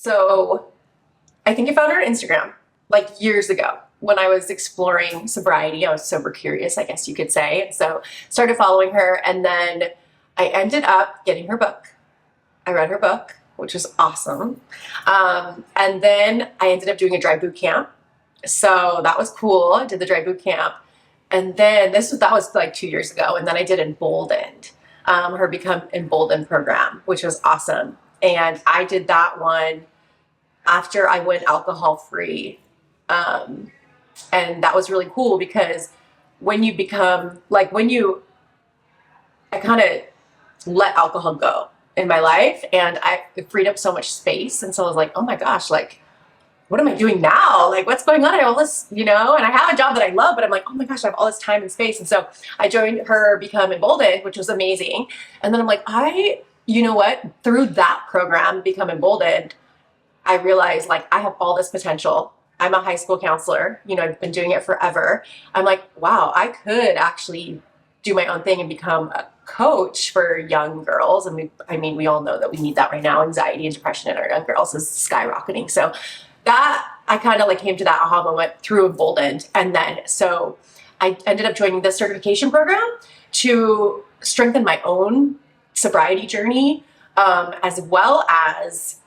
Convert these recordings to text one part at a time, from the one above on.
So I think I found her on Instagram like years ago when I was exploring sobriety. I was sober curious, I guess you could say. And so started following her, and then I ended up getting her book. I read her book, which was awesome. And then I ended up doing a dry boot camp. So that was cool. I did the dry boot camp. And then that was like 2 years ago. And then I did Emboldened, her Become Emboldened program, which was awesome. And I did that one after I went alcohol free. And that was really cool because when you become like, I kind of let alcohol go in my life, and it freed up so much space. And so I was like, oh my gosh, like, what am I doing now? Like, what's going on? I have all this, and I have a job that I love, but I'm like, oh my gosh, I have all this time and space. And so I joined her Become Emboldened, which was amazing. And then I'm like, you know what? Through that program, Become Emboldened, I realized like I have all this potential. I'm a high school counselor. I've been doing it forever. I'm like, wow, I could actually do my own thing and become a coach for young girls. And we all know that we need that right now. Anxiety and depression in our young girls is skyrocketing. So that I kind of like came to that aha moment through Emboldened. And then, so I ended up joining this certification program to strengthen my own sobriety journey, as well as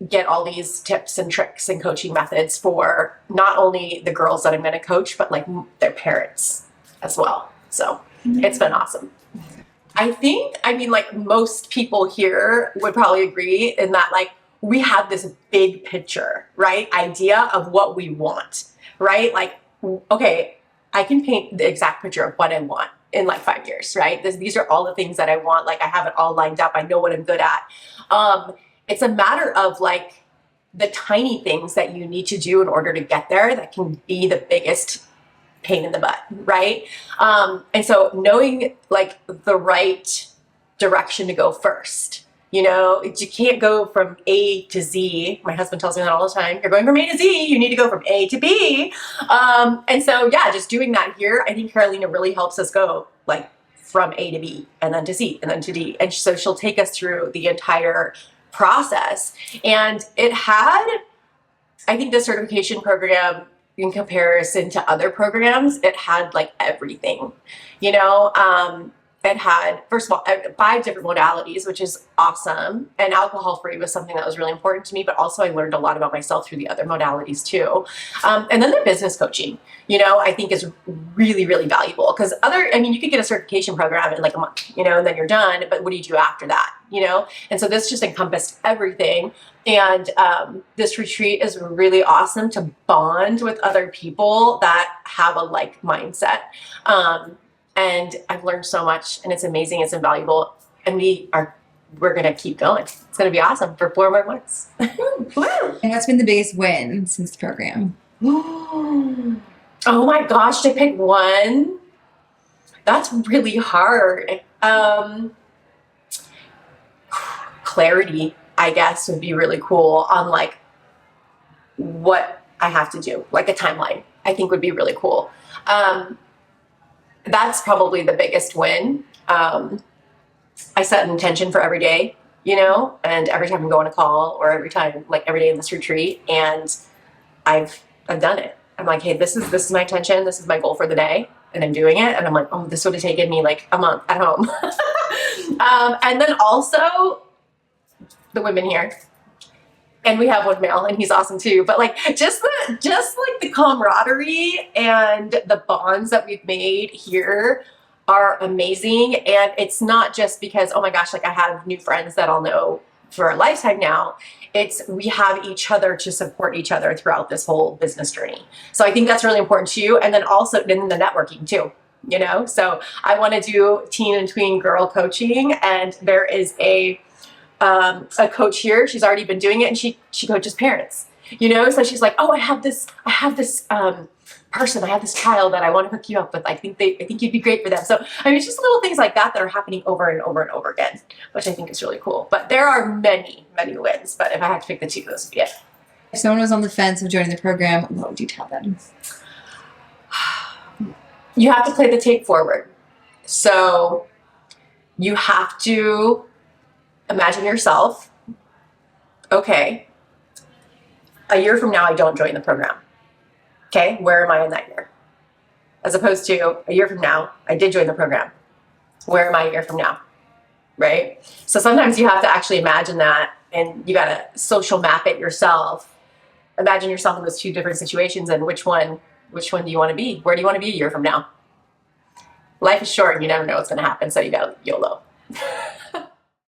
get all these tips and tricks and coaching methods for not only the girls that I'm going to coach, but like their parents as well. So it's been awesome. I think, like most people here would probably agree in that like we have this big picture, right? Idea of what we want, right? Like, okay, I can paint the exact picture of what I want in like 5 years, right? These are all the things that I want. Like I have it all lined up. I know what I'm good at. It's a matter of like the tiny things that you need to do in order to get there that can be the biggest pain in the butt, right? And so knowing like the right direction to go first, you can't go from A to Z. My husband tells me that all the time. You're going from A to Z, you need to go from A to B. And so, yeah, just doing that here, I think Karolina really helps us go like from A to B and then to C and then to D. And so she'll take us through the entire process. And I think the certification program in comparison to other programs, it had like everything, it had, first of all, 5 different modalities, which is awesome. And alcohol free was something that was really important to me, but also I learned a lot about myself through the other modalities too. And then the business coaching, I think is really, really valuable because you could get a certification program in like a month, and then you're done, but what do you do after that, And so this just encompassed everything. And this retreat is really awesome to bond with other people that have a like mindset. And I've learned so much, and it's amazing. It's invaluable. And we're going to keep going. It's going to be awesome for 4 more months. Woo! And what's been the biggest win since the program? Oh my gosh, to pick one? That's really hard. Clarity, I guess, would be really cool on like what I have to do, like a timeline, I think would be really cool. That's probably the biggest win. I set an intention for every day, and every time I'm going to call or every day in this retreat, and I've done it. I'm like, hey, this is my intention. This is my goal for the day. And I'm doing it. And I'm like, oh, this would have taken me like a month at home. And then also the women here. And we have one male, and he's awesome too. But like just like the camaraderie and the bonds that we've made here are amazing. And it's not just because, oh my gosh, like I have new friends that I'll know for a lifetime now. We have each other to support each other throughout this whole business journey. So I think that's really important too. And then also in the networking too. So I want to do teen and tween girl coaching, and there is a coach here. She's already been doing it, and she coaches parents, so she's like, oh, I have this person, I have this child that I want to hook you up with. I think you'd be great for them. So it's just little things like that are happening over and over and over again, which I think is really cool. But there are many, many wins, but if I had to pick the 2, those would be it. If someone was on the fence of joining the program, what would you tell them? You have to play the tape forward. So you have to imagine yourself, okay, a year from now, I don't join the program. Okay, where am I in that year? As opposed to a year from now, I did join the program. Where am I a year from now? Right? So sometimes you have to actually imagine that, and you got to social map it yourself. Imagine yourself in those two different situations, and which one do you want to be? Where do you want to be a year from now? Life is short and you never know what's going to happen, so you got to YOLO.